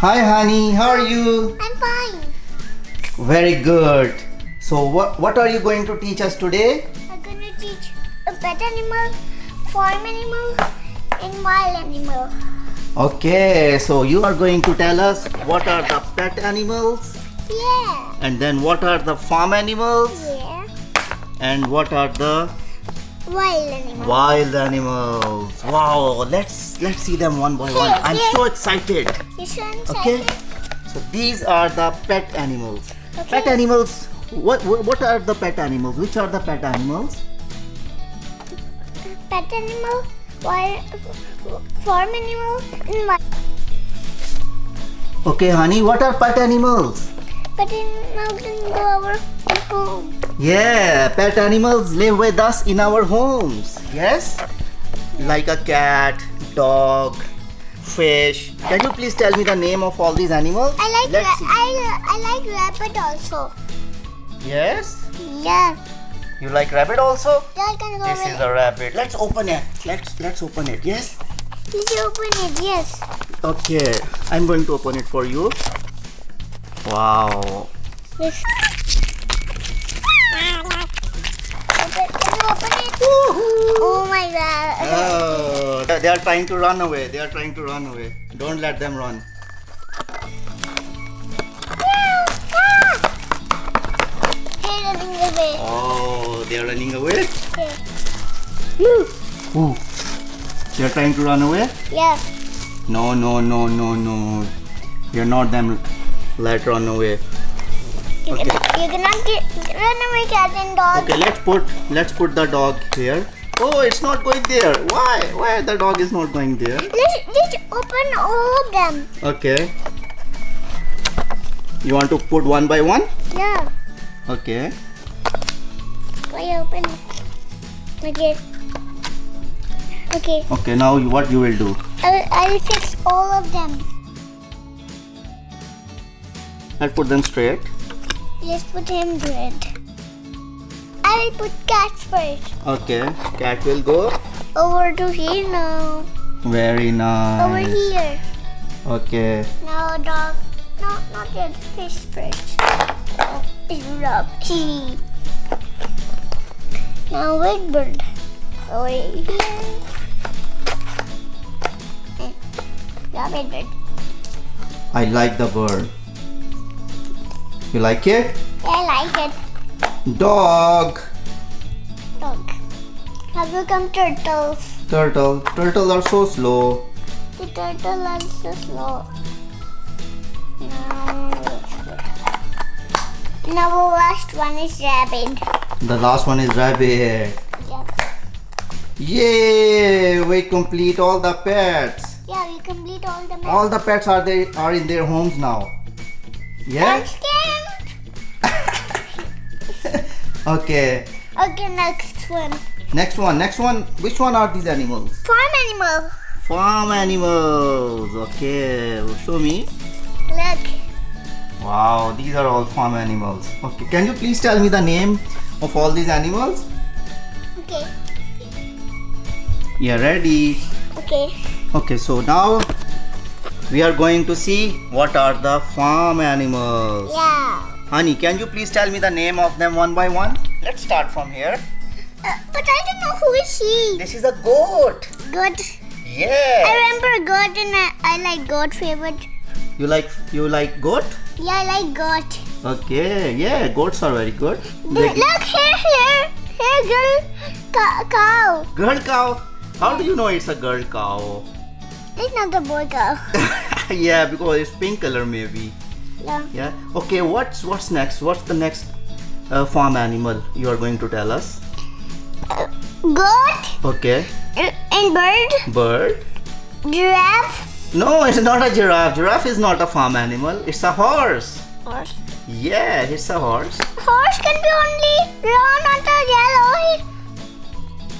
Hi Hany, how are you? I'm fine. Very good. So what are you going to teach us today? I'm going to teach a pet animal, farm animal, and wild animal. Okay, so you are going to tell us what are the pet animals, Yeah. and then what are the farm animals, Yeah. and what are the Wild animal. wild animals. Wow, let's see them one by one. I'm Here. so excited. You so Okay, excited? so these are the pet animals. Okay. Pet animals. What are the pet animals? Which are the pet animals? Pet animal, wild, farm animal, and wild. Okay, Hany, what are pet animals? Pet animal can go over at home. Yeah, pet animals live with us in our homes. Yes? Like a cat, dog, fish. Can you please tell me the name of all these animals? Let's see. I like rabbit also. Yes? Yeah. You like rabbit also? Yeah, I can go This with is a rabbit. Let's open it. Let's open it. Yes? Please open it. Yes. Okay. I'm going to open it for you. Wow. Yes. Open it. Oh my god. Oh, they are trying to run away. They are trying to run away. Don't let them run. Hey, running away. Oh, they are running away. Yeah. Ooh. They are trying to run away. Yeah. No. You're not them. Let run away. You Okay. cannot run away, cat and dog. Okay, let's put the dog here. Oh, it's not going there. Why the dog is not going there? Let's open all of them. Okay. You want to put one by one? Yeah. Okay. Why open it? Okay. Okay. Okay, now what you will do? I'll fix all of them. Let's put them straight. Let's put him bread. I will put cat first. Okay. Cat will go. Over to here now. Very nice. Over here. Okay. Now dog. No, not yet. Fish first. Oh, it's Rocky. Now wait bird. Over here. Rabbit bird. I like the bird. You like it? I like it. Dog. Dog. Now become turtles. Turtle. Turtles are so slow. The turtle is so slow. Now the last one is rabbit. The last one is rabbit. Yeah. Yay! We complete all the pets. Yeah, we complete all the maps. All the pets are in their homes now. Yeah? Okay. Okay, next one. Next one. Which one are these animals? Farm animal. Farm animals. Okay. Show me. Look. Wow, these are all farm animals. Okay. Can you please tell me the name of all these animals? Okay. Yeah, ready. Okay. Okay, so now we are going to see what are the farm animals. Yeah. Hany, can you please tell me the name of them one by one? Let's start from here. But I don't know who is she. This is a goat. Goat. Yes. I remember goat and I like goat favorite. You like goat? Yeah, I like goat. Okay. Yeah, goats are very good. Look here, girl, cow. Girl cow. How do you know it's a girl cow? It's not a boy cow. Yeah, because it's pink color maybe. Yeah. Yeah. Okay. What's next? What's the next farm animal you are going to tell us? Goat Okay. and bird, Bird. giraffe, No, it's not a giraffe. Giraffe is not a farm animal. It's a horse. horse. Yeah, it's a horse. Horse can be only brown, not a yellow.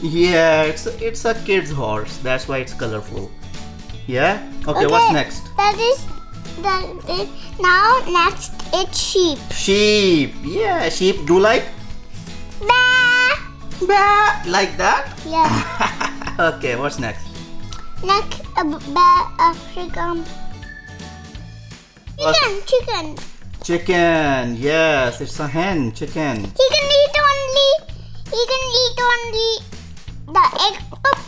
Yeah, it's a kid's horse. That's why it's colorful. Yeah. Okay. What's next? That is now next it's sheep. Sheep. Yeah, sheep do like Bah. bah like that. Yeah. Okay. What's next? Next African Chicken. Chicken. Yes, it's a hen. Chicken. He can eat only the egg. Up,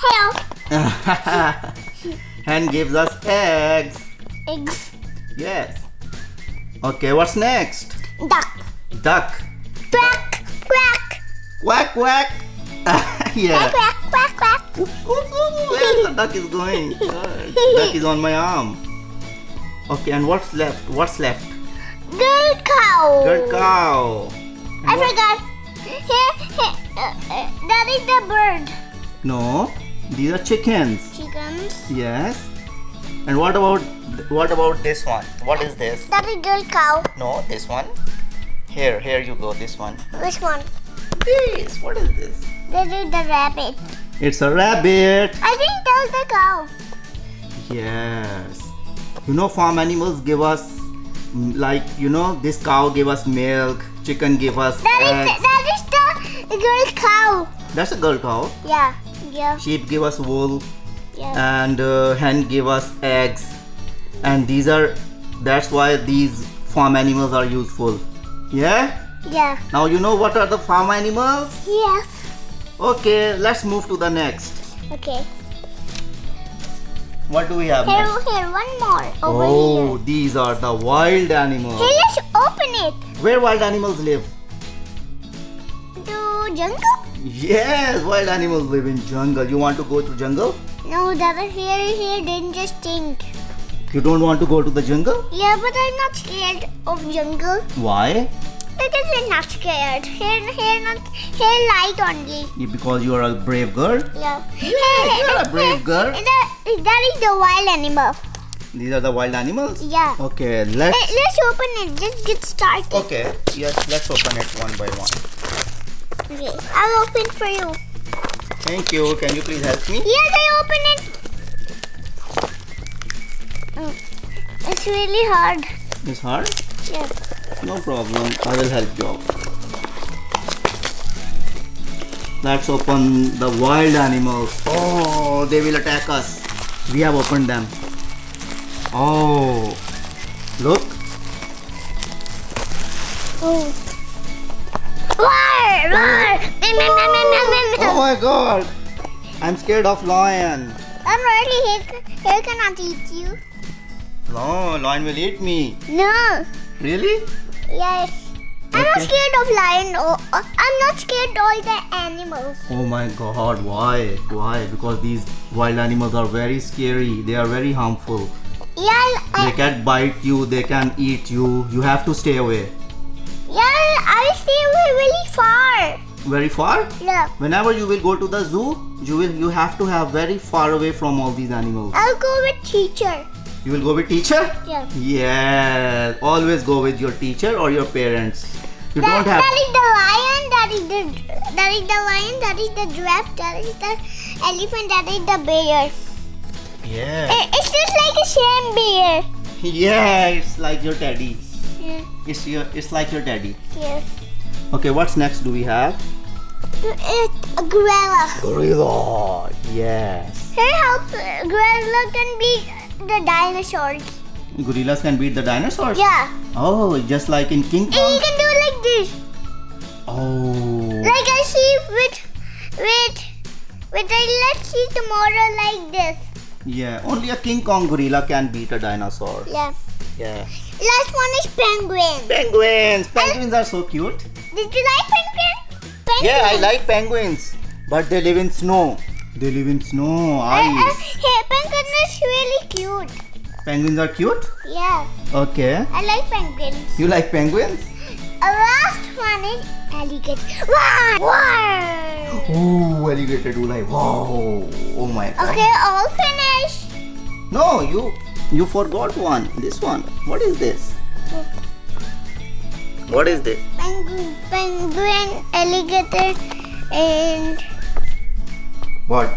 here. Hen gives us eggs. Eggs. Yes. Okay, what's next? Duck. Duck. Quack, quack. Quack, quack. Yeah. Quack, quack, quack. Oops, oops, oops. Where the duck is going? Duck is on my arm. Okay, and what's left? What's left? Girl cow. Good cow. I forgot. Here, that is the bird. No, these are chickens. Chickens. Yes. And what about this one? What is this? That is girl cow. No, this one. Here you go. This one. Which one? This. What is this? That is the rabbit. It's a rabbit. I think that's the cow. Yes. You know, farm animals give us, this cow give us milk, chicken give us eggs. That is the girl cow. That's a girl cow. Yeah. Sheep give us wool, Yeah. and hen give us eggs. And that's why these farm animals are useful. Yeah? Yeah. Now you know what are the farm animals? Yes. Okay, let's move to the next. Okay. What do we have Here, next? one more over Oh, here. these are the wild animals. Hey, let's open it. Where wild animals live? The jungle? Yes, wild animals live in jungle. You want to go to jungle? No, that is here dangerous thing. You don't want to go to the jungle? Yeah, but I'm not scared of jungle. Why? Because I'm not scared. Here light only. Because you are a brave girl. Yeah. you're a brave girl. That is the wild animal. These are the wild animals? Yeah. Okay, let's open it. Just get started. Okay, yes, let's open it one by one. Okay. I'll open for you. Thank you. Can you please help me? Yes, I open it. It's really hard. It's hard? Yeah. No problem. I will help you out. Let's open the wild animals. Oh, they will attack us. We have opened them. Oh, look. Oh. Roar! Roar! Oh my god. I'm scared of lion. I'm ready. He cannot eat you. No, lion will eat me. No. Really? Yes. I'm not Okay. scared of lion. I'm not scared of all the animals. Oh my god, why? Why? Because these wild animals are very scary. They are very harmful. Yeah, They can bite you, they can eat you. You have to stay away. I stay away really far. Very far? Yeah. Whenever you will go to the zoo, you have to have very far away from all these animals. I'll go with teacher. You will go with teacher? Yeah. Yes. Always go with your teacher or your parents. You don't have. That is the lion. That is the lion. That is the giraffe. That is the elephant. That is the bear. Yeah. It's just like a same bear. Yeah, it's like your teddy. Yeah. It's like your teddy. Yes. Okay, what's next do we have? It's a gorilla. Gorilla. Yes. Here help. Gorilla can beat the dinosaurs. Gorillas can beat the dinosaurs? Yeah. Oh, just like in King And Kong? he can do it like this. Oh. Like I see with let's see tomorrow like this. Yeah, only a King Kong gorilla can beat a dinosaur. Yeah. Yeah. Last one is penguin. Penguins. Penguins are so cute. Did you like penguin? Yeah, I like penguins. But they live in snow. They live in snow, ice. Hey, penguin is really cute. Penguins are cute? Yeah, Okay. I like penguins. You like penguins? Last one is alligator. Roar! Roar! Oh, alligator do like wow. Oh my god. Okay, all finished. No, you forgot one. This one. What is this? What is this? Penguin, alligator, and What?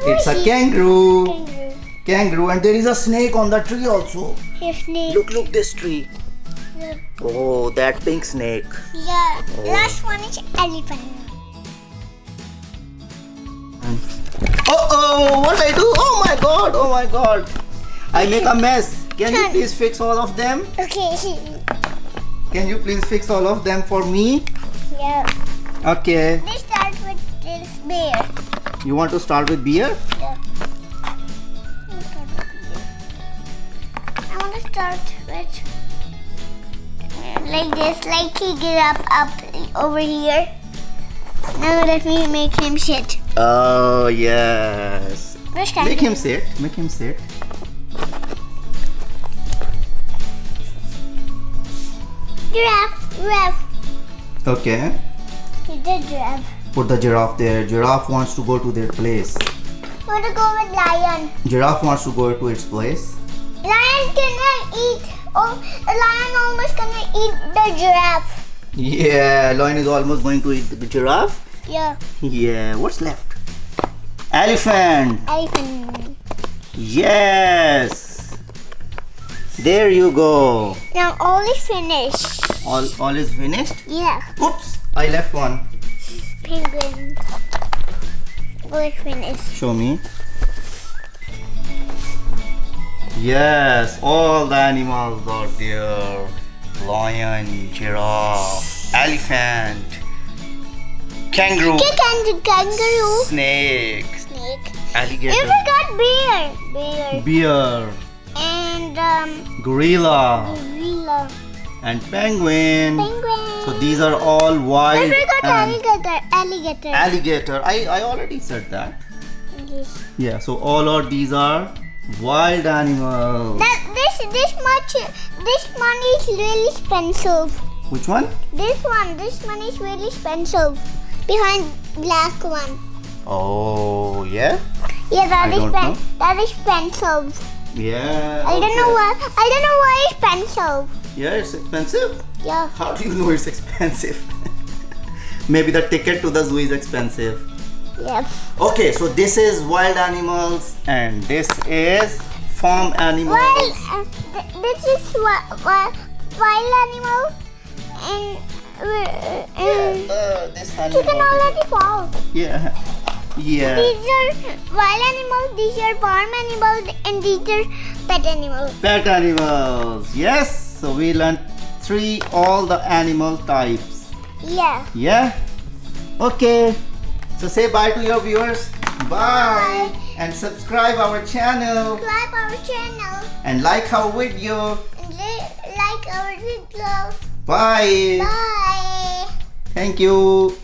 It's a kangaroo. kangaroo. Kangaroo, and there is a snake on the tree also. Here, snake. Look this tree. Yeah. Oh, that pink snake. Yeah. Oh. Last one is elephant. Oh, what I do? Oh my god. I make a mess. Can you please fix all of them? Okay. Can you please fix all of them for me? Yeah. Okay. Let's start with this bear. You want to start with beer? Yeah. I want to start with like this, like he get up over here. Now let me make him sit. Oh yes. Which kind? Make him sit. Make him sit. Giraffe. Okay. He's a giraffe. Put the giraffe there. Giraffe wants to go to their place. I want to go with lion. Giraffe wants to go to its place. Lion cannot eat. Oh, a lion almost gonna eat the giraffe. Yeah, lion is almost going to eat the giraffe. Yeah. Yeah, what's left? Elephant. Elephant. Yes. There you go. Now all is finished. All is finished? Yeah. Oops, I left one. Penguin. All is finished. Show me. Yes, all the animals are there. Lion, giraffe, elephant, kangaroo, Kangaroo. snake, Snake. alligator, You forgot bear. bear, And gorilla, gorilla. and penguin. Penguin. So these are all I wild forgot and alligator. alligator. I already said that. Yes. Yeah, so all of these are wild animals. This one is really expensive. Which one? This one is really expensive. Behind black one. Oh, yeah? Yeah, I don't know. that is expensive. Yeah. I don't know why. I don't know why it's expensive. Yeah, it's expensive. Yeah. How do you know it's expensive? Maybe the ticket to the zoo is expensive. Yes. Okay, so this is wild animals and this is farm animals. Well, this is wild animal and This chicken animal. already fall. Yeah. Yeah. These are wild animals, these are farm animals, and these are pet animals. Pet animals. Yes. So we learned all the animal types. Yeah. Yeah. Okay. So say bye to your viewers. Bye. Bye. And subscribe our channel. Subscribe our channel And like our video. and like our video. Bye. Bye. Thank you.